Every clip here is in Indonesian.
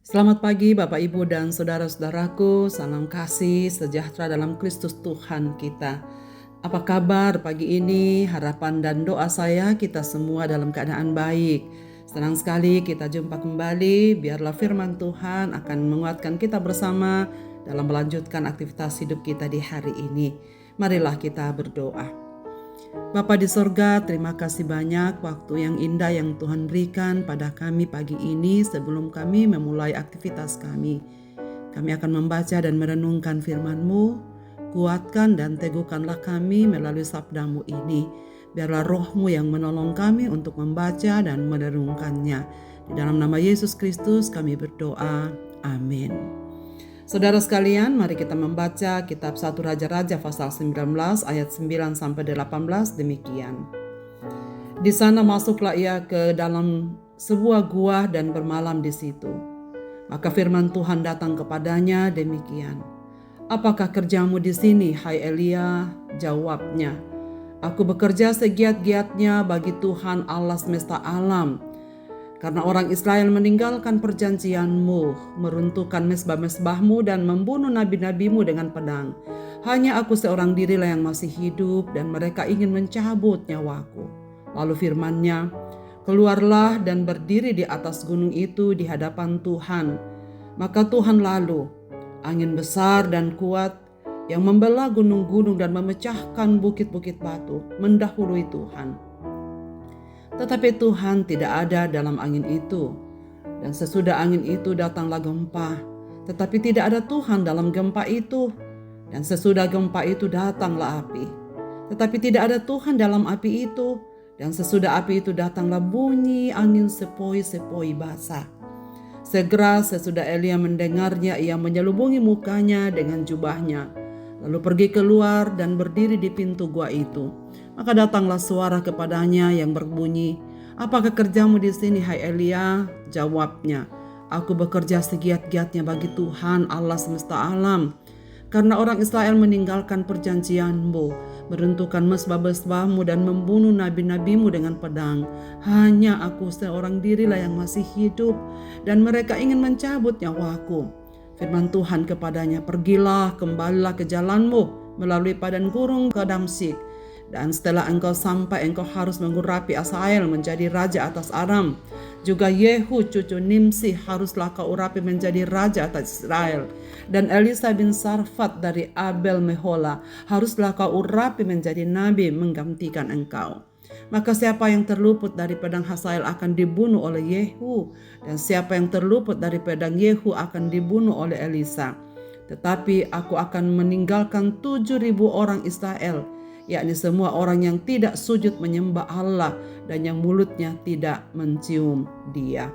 Selamat pagi Bapak Ibu dan saudara-saudaraku, salam kasih sejahtera dalam Kristus Tuhan kita. Apa kabar pagi ini? Harapan dan doa saya kita semua dalam keadaan baik. Senang sekali kita jumpa kembali, biarlah firman Tuhan akan menguatkan kita bersama dalam melanjutkan aktivitas hidup kita di hari ini. Marilah kita berdoa. Bapa di sorga, terima kasih banyak waktu yang indah yang Tuhan berikan pada kami pagi ini sebelum kami memulai aktivitas kami. Kami akan membaca dan merenungkan firman-Mu, kuatkan dan teguhkanlah kami melalui sabda-Mu ini. Biarlah Roh-Mu yang menolong kami untuk membaca dan merenungkannya. Di dalam nama Yesus Kristus kami berdoa, amin. Saudara sekalian, mari kita membaca kitab 1 Raja-Raja pasal 19 ayat 9 sampai 18 demikian. Di sana masuklah ia ke dalam sebuah gua dan bermalam di situ. Maka firman Tuhan datang kepadanya demikian. Apakah kerjamu di sini, hai Elia? Jawabnya, aku bekerja segiat-giatnya bagi Tuhan Allah semesta alam. Karena orang Israel meninggalkan perjanjian-Mu, meruntuhkan mezbah-mezbah-Mu dan membunuh nabi-nabi-Mu dengan pedang. Hanya aku seorang dirilah yang masih hidup dan mereka ingin mencabut nyawaku. Lalu firman-Nya, keluarlah dan berdiri di atas gunung itu di hadapan Tuhan. Maka Tuhan lalu, angin besar dan kuat yang membelah gunung-gunung dan memecahkan bukit-bukit batu, mendahului Tuhan. Tetapi Tuhan tidak ada dalam angin itu. Dan sesudah angin itu datanglah gempa. Tetapi tidak ada Tuhan dalam gempa itu. Dan sesudah gempa itu datanglah api. Tetapi tidak ada Tuhan dalam api itu. Dan sesudah api itu datanglah bunyi angin sepoi-sepoi basah. Segera sesudah Elia mendengarnya, ia menyelubungi mukanya dengan jubahnya. Lalu pergi keluar dan berdiri di pintu gua itu. Maka datanglah suara kepadanya yang berbunyi, apakah kerjamu di sini, hai Elia? Jawabnya, aku bekerja segiat-giatnya bagi Tuhan Allah semesta alam. Karena orang Israel meninggalkan perjanjian-Mu, meruntuhkan mezbah-mezbah-Mu dan membunuh nabi-nabi-Mu dengan pedang. Hanya aku seorang dirilah yang masih hidup dan mereka ingin mencabut nyawaku. Firman Tuhan kepadanya, pergilah, kembalilah ke jalanmu melalui padang gurun ke Damsyik. Dan setelah engkau sampai, engkau harus mengurapi Asael menjadi raja atas Aram. Juga Yehu cucu Nimsi haruslah kau urapi menjadi raja atas Israel. Dan Elisa bin Sarfat dari Abel Mehola haruslah kau urapi menjadi nabi menggantikan engkau. Maka siapa yang terluput dari pedang Hazael akan dibunuh oleh Yehu. Dan siapa yang terluput dari pedang Yehu akan dibunuh oleh Elisa. Tetapi aku akan meninggalkan 7.000 orang Israel, yakni semua orang yang tidak sujud menyembah Allah dan yang mulutnya tidak mencium Dia.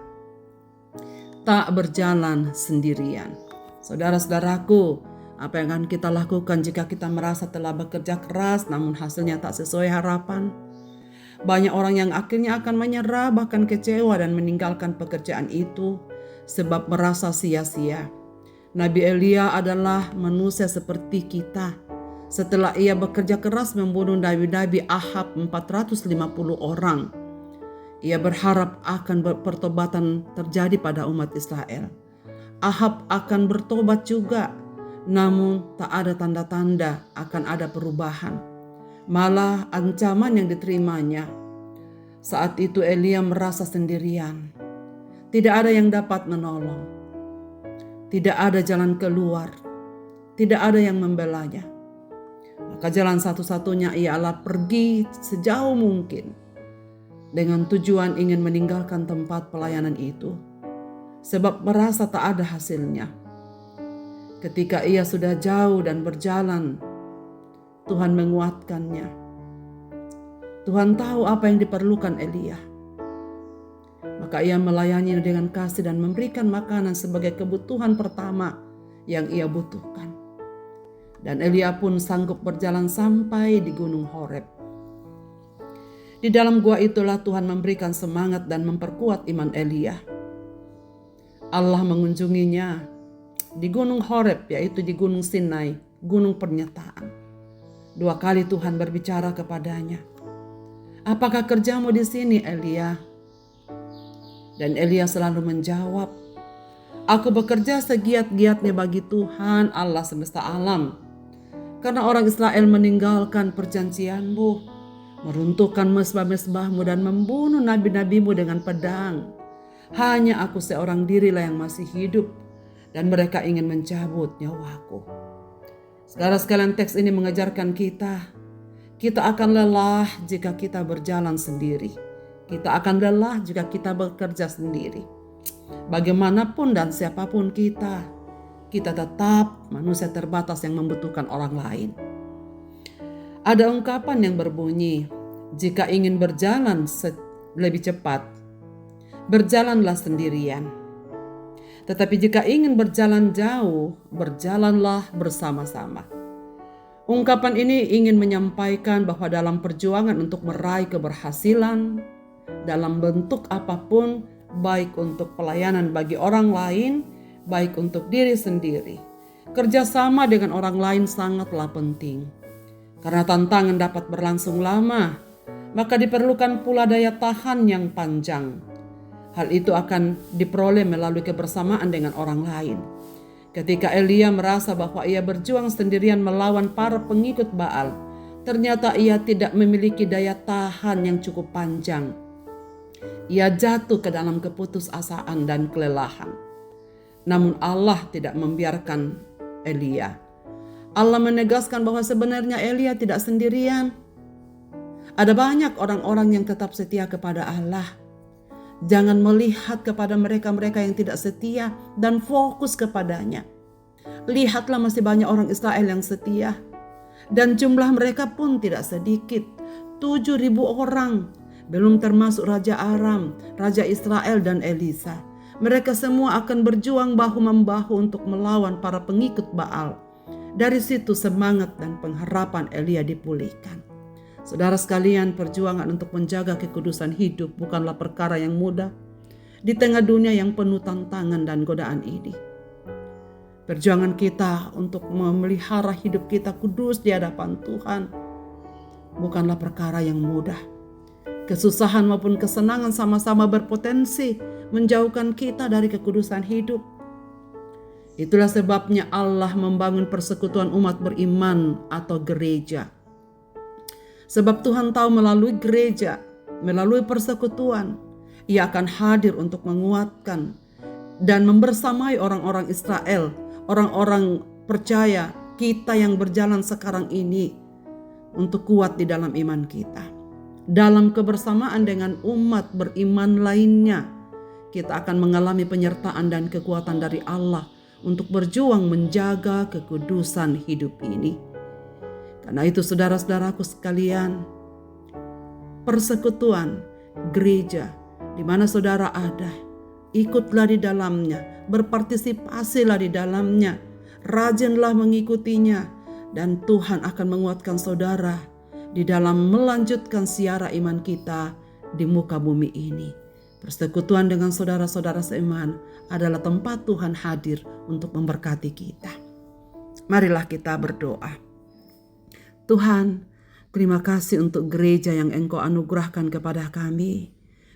Tak berjalan sendirian. Saudara-saudaraku, apa yang akan kita lakukan jika kita merasa telah bekerja keras namun hasilnya tak sesuai harapan? Banyak orang yang akhirnya akan menyerah, bahkan kecewa dan meninggalkan pekerjaan itu sebab merasa sia-sia. Nabi Elia adalah manusia seperti kita. Setelah ia bekerja keras membunuh nabi-nabi Ahab 450 orang, ia berharap akan pertobatan terjadi pada umat Israel. Ahab akan bertobat juga, namun tak ada tanda-tanda akan ada perubahan. Malah ancaman yang diterimanya. Saat itu Elia merasa sendirian. Tidak ada yang dapat menolong. Tidak ada jalan keluar. Tidak ada yang membelanya. Maka jalan satu-satunya ialah pergi sejauh mungkin dengan tujuan ingin meninggalkan tempat pelayanan itu, sebab merasa tak ada hasilnya. Ketika ia sudah jauh dan berjalan, Tuhan menguatkannya. Tuhan tahu apa yang diperlukan Elia. Maka ia melayani dengan kasih dan memberikan makanan sebagai kebutuhan pertama yang ia butuhkan. Dan Elia pun sanggup berjalan sampai di Gunung Horeb. Di dalam gua itulah Tuhan memberikan semangat dan memperkuat iman Elia. Allah mengunjunginya di Gunung Horeb, yaitu di Gunung Sinai, Gunung Pernyataan. 2 kali Tuhan berbicara kepadanya. Apakah kerjamu di sini, Elia? Dan Elia selalu menjawab, Aku bekerja segiat-giatnya bagi Tuhan Allah semesta alam. Karena orang Israel meninggalkan perjanjian-Mu, meruntuhkan mesbah-mesbah-Mu dan membunuh nabi-nabi-Mu dengan pedang. Hanya aku seorang dirilah yang masih hidup, dan mereka ingin mencabut nyawaku. Saudara sekalian, teks ini mengajarkan kita akan lelah jika kita berjalan sendiri. Kita akan lelah jika kita bekerja sendiri. Bagaimanapun dan siapapun kita tetap manusia terbatas yang membutuhkan orang lain. Ada ungkapan yang berbunyi, jika ingin berjalan lebih cepat, berjalanlah sendirian. Tetapi jika ingin berjalan jauh, berjalanlah bersama-sama. Ungkapan ini ingin menyampaikan bahwa dalam perjuangan untuk meraih keberhasilan, dalam bentuk apapun, baik untuk pelayanan bagi orang lain, baik untuk diri sendiri, kerjasama dengan orang lain sangatlah penting. Karena tantangan dapat berlangsung lama, maka diperlukan pula daya tahan yang panjang. Hal itu akan diperoleh melalui kebersamaan dengan orang lain. Ketika Elia merasa bahwa ia berjuang sendirian melawan para pengikut Baal, ternyata ia tidak memiliki daya tahan yang cukup panjang. Ia jatuh ke dalam keputusasaan dan kelelahan. Namun Allah tidak membiarkan Elia. Allah menegaskan bahwa sebenarnya Elia tidak sendirian. Ada banyak orang-orang yang tetap setia kepada Allah. Jangan melihat kepada mereka-mereka yang tidak setia dan fokus kepadanya. Lihatlah, masih banyak orang Israel yang setia. Dan jumlah mereka pun tidak sedikit. 7.000 orang. Belum termasuk Raja Aram, Raja Israel dan Elisa. Mereka semua akan berjuang bahu-membahu untuk melawan para pengikut Baal. Dari situ semangat dan pengharapan Elia dipulihkan. Saudara sekalian, perjuangan untuk menjaga kekudusan hidup bukanlah perkara yang mudah di tengah dunia yang penuh tantangan dan godaan ini. Perjuangan kita untuk memelihara hidup kita kudus di hadapan Tuhan bukanlah perkara yang mudah. Kesusahan maupun kesenangan sama-sama berpotensi menjauhkan kita dari kekudusan hidup. Itulah sebabnya Allah membangun persekutuan umat beriman atau gereja. Sebab Tuhan tahu melalui gereja, melalui persekutuan, Ia akan hadir untuk menguatkan dan membersamai orang-orang Israel, orang-orang percaya kita yang berjalan sekarang ini untuk kuat di dalam iman kita. Dalam kebersamaan dengan umat beriman lainnya, kita akan mengalami penyertaan dan kekuatan dari Allah untuk berjuang menjaga kekudusan hidup ini. Karena itu saudara-saudaraku sekalian, persekutuan gereja di mana saudara ada, ikutlah di dalamnya, berpartisipasilah di dalamnya, rajinlah mengikutinya, dan Tuhan akan menguatkan saudara di dalam melanjutkan siara iman kita di muka bumi ini. Persekutuan dengan saudara-saudara seiman adalah tempat Tuhan hadir untuk memberkati kita. Marilah kita berdoa. Tuhan, terima kasih untuk gereja yang Engkau anugerahkan kepada kami.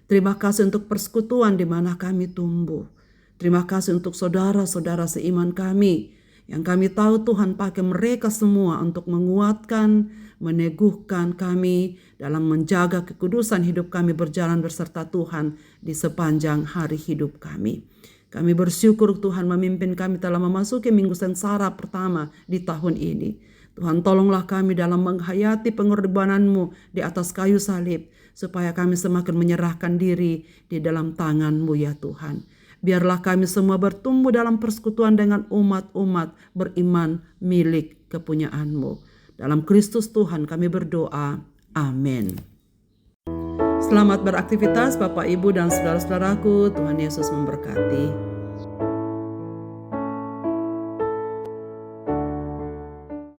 Terima kasih untuk persekutuan di mana kami tumbuh. Terima kasih untuk saudara-saudara seiman kami yang kami tahu Tuhan pakai mereka semua untuk menguatkan, meneguhkan kami dalam menjaga kekudusan hidup kami berjalan berserta Tuhan di sepanjang hari hidup kami. Kami bersyukur Tuhan memimpin kami telah memasuki minggu sengsara pertama di tahun ini. Tuhan, tolonglah kami dalam menghayati pengorbanan-Mu di atas kayu salib, supaya kami semakin menyerahkan diri di dalam tangan-Mu ya Tuhan. Biarlah kami semua bertumbuh dalam persekutuan dengan umat-umat beriman milik kepunyaan-Mu. Dalam Kristus Tuhan kami berdoa. Amin. Selamat beraktivitas Bapak, Ibu, dan saudara-saudaraku. Tuhan Yesus memberkati.